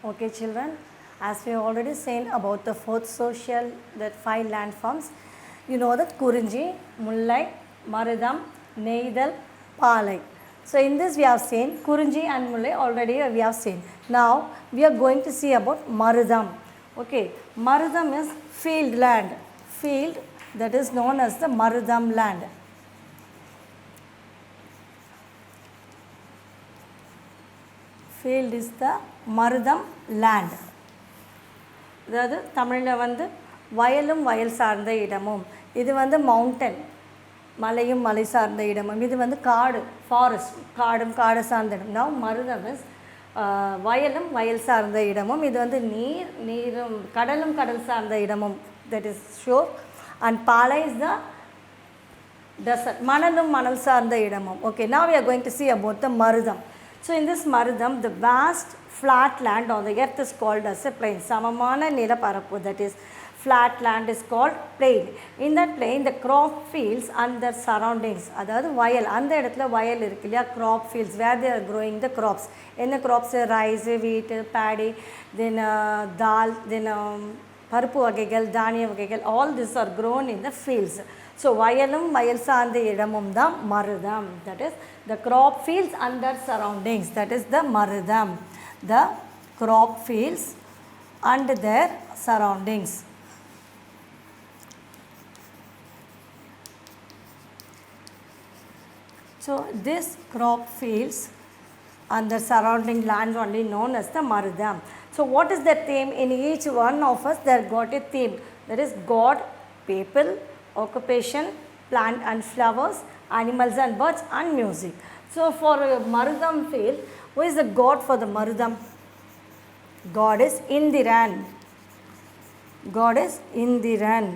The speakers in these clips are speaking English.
Okay, children, as we already seen about the fourth social, that 5 landforms, you know the Kurinji, Mullai, Marudam, Neidal, Palai. So in this we have seen Kurinji and Mullai already we have seen. Now we are going to see about Marudam. Okay, Marudam is field land, field that is known as the Marudam land. Field is the Marudam land. அதாவது தமிழில் வந்து வயலும் வயல் சார்ந்த இடமும், இது வந்து mountain மலையும் மலை சார்ந்த இடமும், இது வந்து காடு ஃபாரஸ்ட் காடும் காடு சார்ந்த இடம். நவ் மருதம் இஸ் வயலும் வயல் சார்ந்த இடமும், இது வந்து நீரும் கடலும் கடல் சார்ந்த இடமும், தட் இஸ் ஷோர். அண்ட் பாலை இஸ் த desert, மணலும் மணல் சார்ந்த இடமும். Okay, now we are going to see about the Marudam. So in this Marudam, the vast flat land on the earth is called as a plain. சமமான நிலப்பரப்பு, that is flat land is called plain. In that plain, the crop fields and their surroundings, அதாவது வயல், அந்த இடத்துல வயல் இருக்கு இல்லையா, crop fields where they are growing the crops. என்ன crops? rice, wheat, paddy, then dal, then பருப்பு வகைகள், தானிய வகைகள், all these are grown in the fields. So வயலும் வயல் சார்ந்த இடமும் தான் மருதம், that is the crop fields and their surroundings, that is the Marudam, the crop fields and their surroundings. So this crop fields and the surrounding land only known as the Marudam. So what is the theme? In each one of us there got a theme, that is God, people, occupation, plant and flowers, animals and birds and music. So for Marudam field, who is the god for the Marudam? God is Indiran. God is Indiran.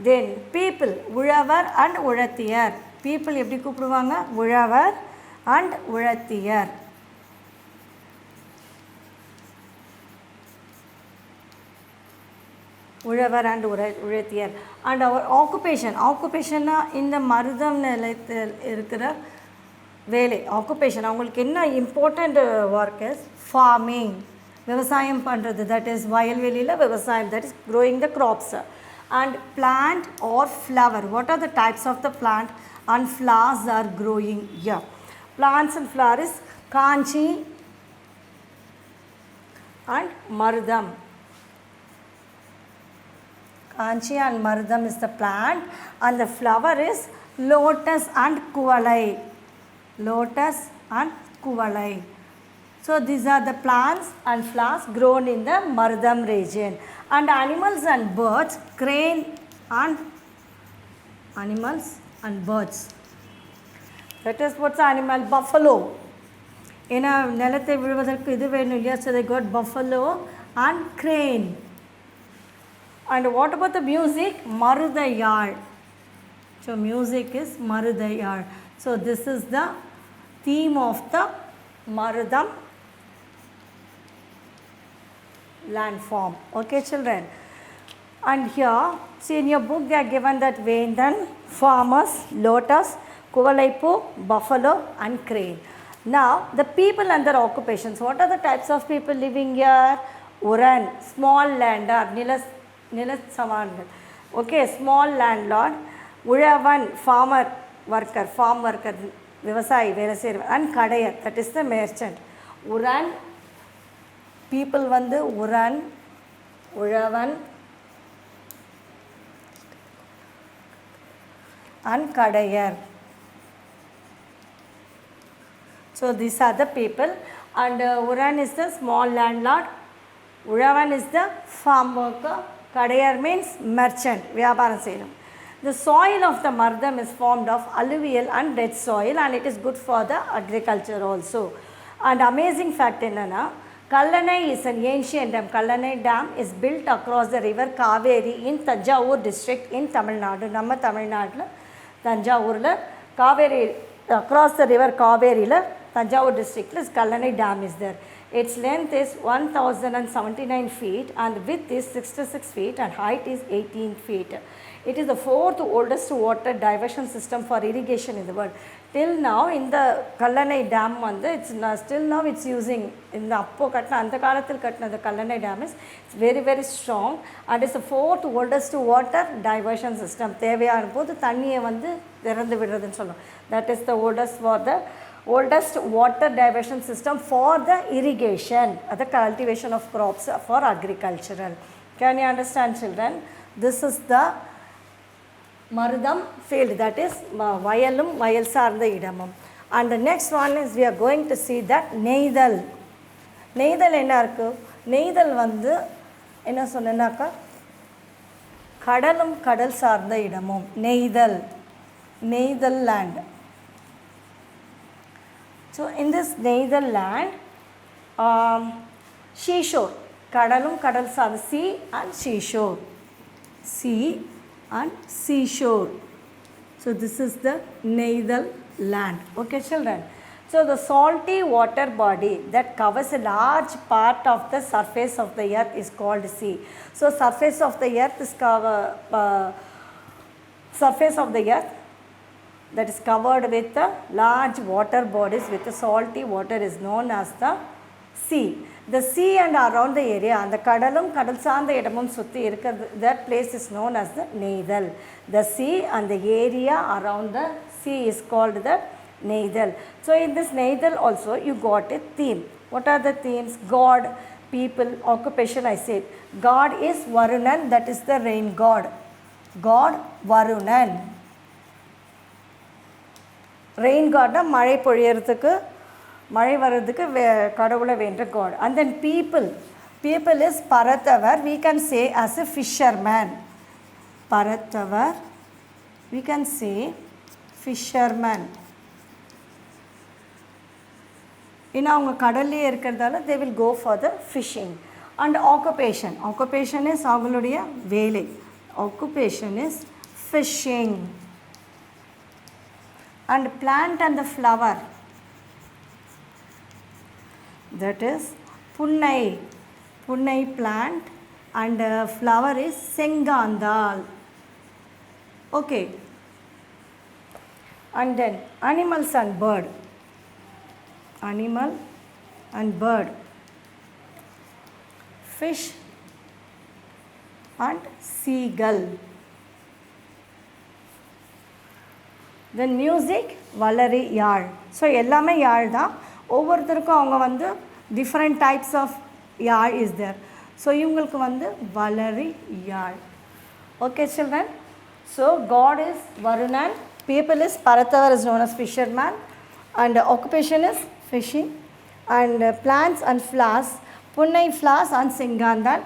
Then people, Ulavar and Ulathiyar. People எப்படி கூப்பிடுவாங்க? Ulavar and Ulathiyar. உழவர் and உழைத்தியர். And அவர் ஆக்குபேஷனாக இந்த மருதம் நிலையத்தில் இருக்கிற வேலை occupation, அவங்களுக்கு என்ன இம்பார்ட்டண்ட் ஒர்க் இஸ் ஃபார்மிங், விவசாயம் பண்ணுறது, தட் இஸ் வயல்வெளியில் விவசாயம், that is growing the crops. And plant or flower, what are the types of the plant and flowers are growing here. Plants and flower is Kanchi and Marutham. Kanchi and Marudam is the plant and the flower is lotus and kuvalai. Lotus and kuvalai. So these are the plants and flowers grown in the Marudam region. And animals and birds, crane and animals and birds. That is what's the animal? Buffalo. ஏன்னா நிலத்தை விழுவதற்கு இது வேணும் இல்லையா, so they got buffalo and crane. And what about the music? Marudayal. So music is Marudayal. So this is the theme of the Marudam landform. Okay, children. And here, see in your book they are given that Vendan, farmers, lotus, Kuvalaipu, buffalo and crane. Now the people and their occupations. What are the types of people living here? Uran, small lander, நிலச்சவான்கள். Okay, small landlord. உழவன், farmer worker, farm worker, விவசாயி வேலை செய்கிறவர். And கடையர், that is the merchant. உரன் people வந்து உரன், உழவன் அண்ட் கடையர். So these are the people. And Uran is the small landlord, Ulavan is the farm worker, Kadayar means merchant, வியாபாரம் செய்யணும். The soil of the Marudam is formed of alluvial and dead soil and it is good for the agriculture also. And amazing fact என்னன்னா, Kallanai is an ancient dam. Kallanai dam is built across the river Kaveri in Tanjavur district in Tamil Nadu. நம்ம தமிழ்நாட்டில் தஞ்சாவூரில் Kaveri, across the river காவேரியில் Tanjavur district Kallanai dam is there. Its length is 1079 feet and width is 66 feet and height is 18 feet. It is the fourth oldest water diversion system for irrigation in the world. Till now in the Kallanai Dam வந்து still now it's using இந்த அப்போ கட்டின அந்த காலத்தில் கட்டின the Kallanai Dam is very very strong and it's the fourth oldest water diversion system. தேவையான போது தண்ணியை வந்து திறந்து விடுறதுன்னு சொல்லுவோம். That is the oldest water diversion system for the irrigation, the cultivation of crops for agricultural. Can you understand, children? This is the Marudam field, that is vayalum vayal saarndha idamum. And the next one is we are going to see that நெய்தல். நெய்தல் என்ன இருக்கு? நெய்தல் வந்து என்ன சொன்னேனாக்கா கடலும் கடல் சார்ந்த இடமும் நெய்தல் land. So in this நெய்தல் land, seashore, கடலும் கடல் சார்ந்த sea and seashore, sea and seashore. So this is the நெய்தல் land. Okay, children. So the salty water body that covers a large part of the surface of the earth is called sea. So surface of the earth is that is covered with the large water bodies with the salty water is known as the sea. The sea and around the area, and the கடலும் கடல் சார்ந்த இடமும் சுற்றி இருக்கிறது, that place is known as the நெய்தல். The sea and the area around the sea is called the நெய்தல். So in this நெய்தல் also you got a theme. What are the themes? God, people, occupation. I said God is Varunan, that is the rain god. God Varunan. Rain god na மழை பொழியறதுக்கு மழை வர்றதுக்கு கடவுளை வேண்ட God. And then people is Paratavar, we can say as a fisherman. Paratavar, we can say fisherman. ஏன்னா அவங்க கடல்லே இருக்கிறதால they will go for the fishing. And occupation is அவங்களுடைய வேலை. Occupation is fishing. And plant and the flower, that is punnai plant, and flower is sengandal. Okay. And then animals and bird, animal and bird, fish and seagull. Then music Valari Yazh. So எல்லாமே யாழ் தான். ஒவ்வொருத்தருக்கும் அவங்க வந்து different types of Yazh is there. So இவங்களுக்கு வந்து வளரி யாழ். Okay, children. So God is Varunan, people is Paratavar is known as fisherman, and occupation is fishing, and plants and flowers, punnai flowers and singandal,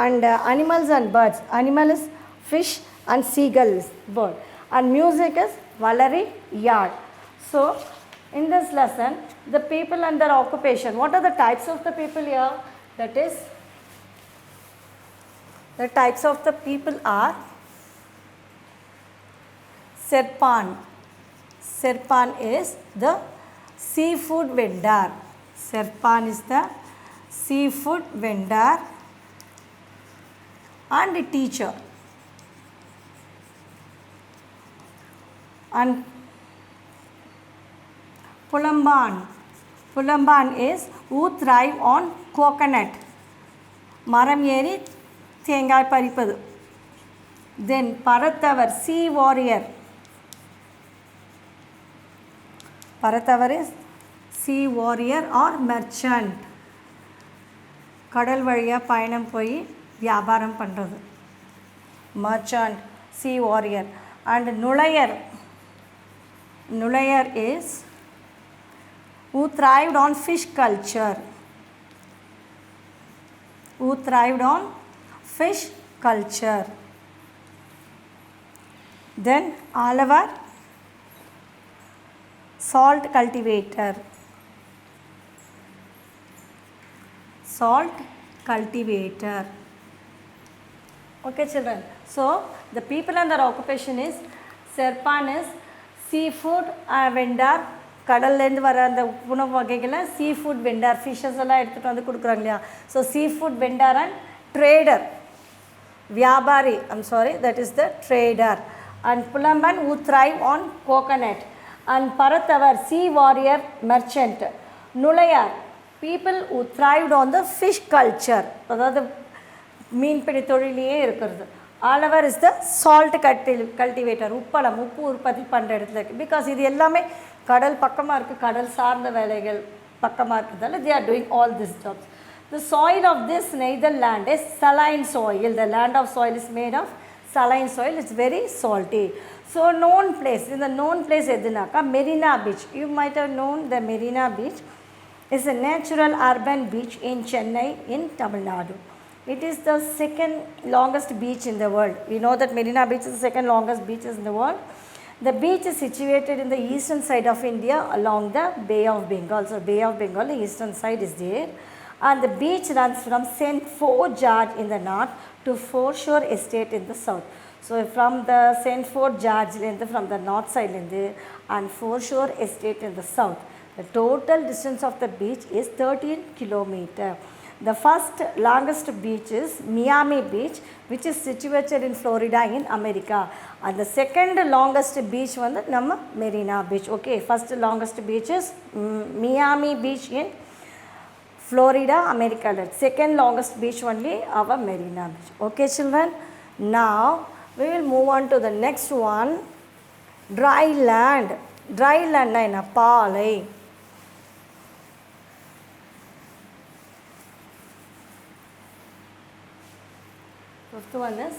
and animals and birds. Animal is fish and seagull is bird, and music is Valari Yard. So in this lesson, the people and their occupation. What are the types of the people here? That is, the types of the people are Serpan. Serpan is the seafood vendor. Serpan is the seafood vendor and a teacher. And Pulamban is who thrive on coconut. Maram yeri thengai paripadu. Then Paratavar, sea warrior. Paratavar is sea warrior or merchant. கடல் வழியாக பயணம் போய் வியாபாரம் பண்ணுறது. Merchant, sea warrior. And Nulayar is who thrived on fish culture. Who thrived on fish culture. Then Alavar, salt cultivator. Salt cultivator. Okay, children. So the people and their occupation is Serpan is seafood vendor. கடல்லேருந்து வர அந்த உணவு வகைகளை seafood vendor, fishes எல்லாம் எடுத்துகிட்டு வந்து கொடுக்குறாங்க இல்லையா. So seafood vendor and trader. Vyabari, I'm sorry, that is the trader. And Pulamban, who thrive on coconut. And Paratavar, sea warrior, merchant. Nulayar, people who thrived on the fish culture. அதாவது மீன்பிடி தொழிலையே இருக்கிறது. ஆலவர் is the salt cultivator, உப்பு உற்பத்தி பண்ணுற இடத்துல இருக்குது. Because இது எல்லாமே கடல் பக்கமாக இருக்குது, கடல் சார்ந்த வேலைகள் பக்கமாக இருக்கிறதால they are doing all these jobs. The soil of this Netherland is saline soil. The land of soil is made of saline soil. It's very salty. So known place, in the known place எதுனாக்கா Marina Beach. You might have known the Marina Beach is a natural urban beach in Chennai in Tamil Nadu. It is the second longest beach in the world. We know that Marina Beach is the second longest beach in the world. The beach is situated in the eastern side of India along the Bay of Bengal. So Bay of Bengal, the eastern side is there. And the beach runs from St. Fort George in the north to Foreshore Estate in the south. So from the St. Fort George from the north side and Foreshore Estate in the south. The total distance of the beach is 13 kilometers. The first longest beach is Miami Beach, which is situated in Florida in America. And the second longest beach வந்து நம்ம Marina Beach. Okay, first longest beach is Miami Beach in Florida, America. Second longest beach only our Marina Beach. Okay, children. Now we will move on to the next one. Dry land. Dry land na என்ன? பாலை. First one is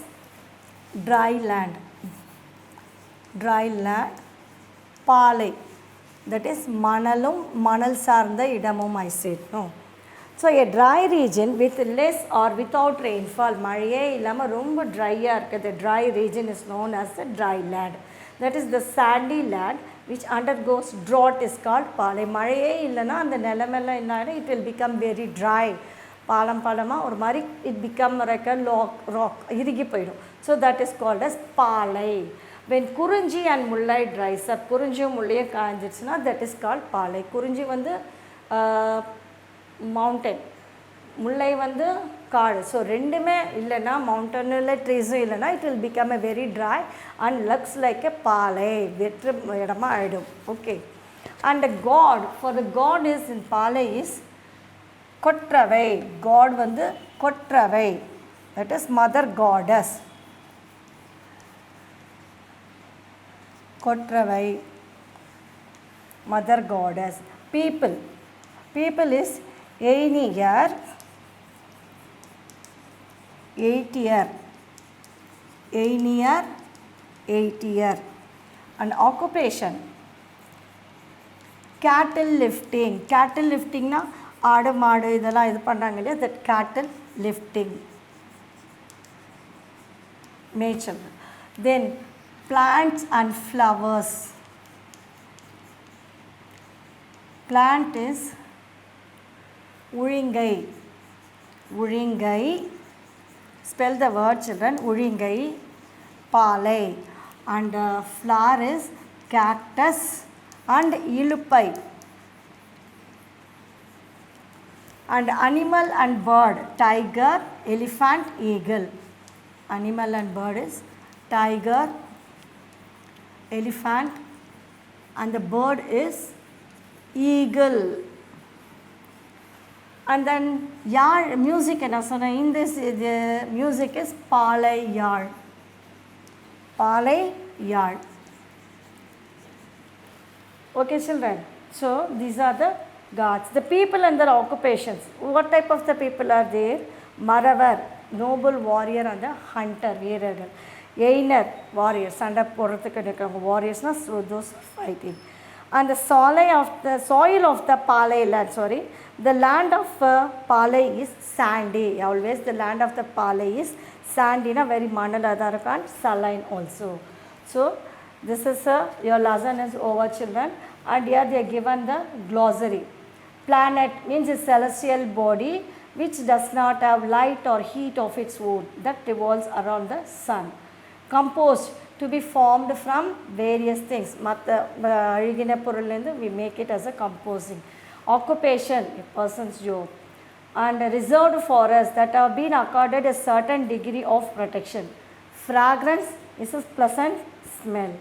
dry land. Dry land, பாலை. That is மணலும் மணல் சார்ந்த இடமும் I said. No. So a dry region with less or without rainfall, மழையே இல்லாமல் ரொம்ப ட்ரையாக இருக்குது. The dry region is known as the dry land. That is the sandy land which undergoes drought is called பாலை. மழையே இல்லைன்னா அந்த நிலமெல்லாம் என்ன ஆகிடும்? It will become very dry. பாலமாக ஒரு மாதிரி it become like a rock இறுகி போயிடும். So that is called as பாலை. When குறிஞ்சி and Mullai dries up, குறிஞ்சியும் முல்லையும் காய்ஞ்சிடுச்சுன்னா that is called பாலை. குறிஞ்சி வந்து மவுண்டன், முல்லை வந்து காடு. ஸோ ரெண்டுமே இல்லைன்னா மவுண்டனில் ட்ரீஸும் இல்லைன்னா it will become a very dry and looks like a பாலை, வெற்று இடமா ஆகிடும். Okay. And the god, for the god is in பாலை is கொற்றவை. God வந்து Kotravai, that is mother goddess. Kotravai, mother goddess. People, people is எய்னியர், எய்ட்டியர், எய்னியர், எய்ட்டியர். And occupation, cattle lifting. Cattle liftingனா ஆடு மாடு இதெல்லாம் இது பண்ணுறாங்க இல்லையா, that cattle lifting, மேய்ச்சல். Then plants and flowers. Plant is உழிங்கை. உழிங்கை, spell the word children, உழிங்கை, பாலை. And flower is cactus and இலுப்பை. And animal and bird, tiger, elephant, eagle. Animal and bird is tiger, elephant, and the bird is eagle. And then yard music என்ன சொன்னேன், in this the music is பாலை யாழ். பாலை யாழ். Okay children, so these are the gods. The people and their occupations. What type of the people are there? Maravar, noble warrior and the hunter, வீரர்கள். எய்னர், warrior, சண்டை போடுறதுக்கு இருக்கிறவங்க, warriorsனா so those fighting. And the soil of the Palai land, sorry, the land of Palai is sandy. Always the land of the Palai is sandy, very manaladaraka and saline also. So this is your lesson is over children, and here they are given the glossary. Planet means a celestial body which does not have light or heat of its own, that revolves around the sun. Composed, to be formed from various things. We make it as a composing. Occupation, a person's job. and reserved forests that have been accorded a certain degree of protection. Fragrance is a pleasant smell.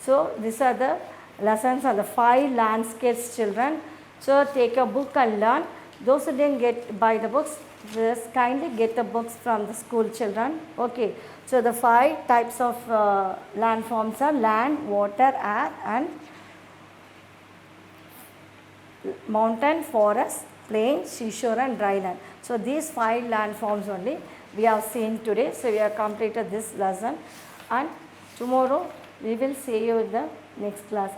So these are the lessons on the 5 landscapes, children. So take a book and learn. Those who didn't get buy the books, just kindly get the books from the school, children. Okay. So the 5 types of landforms are land, water, air and mountain, forest, plain, seashore and dry land. So these 5 landforms only we have seen today. So we have completed this lesson, and tomorrow we will see you in the next class.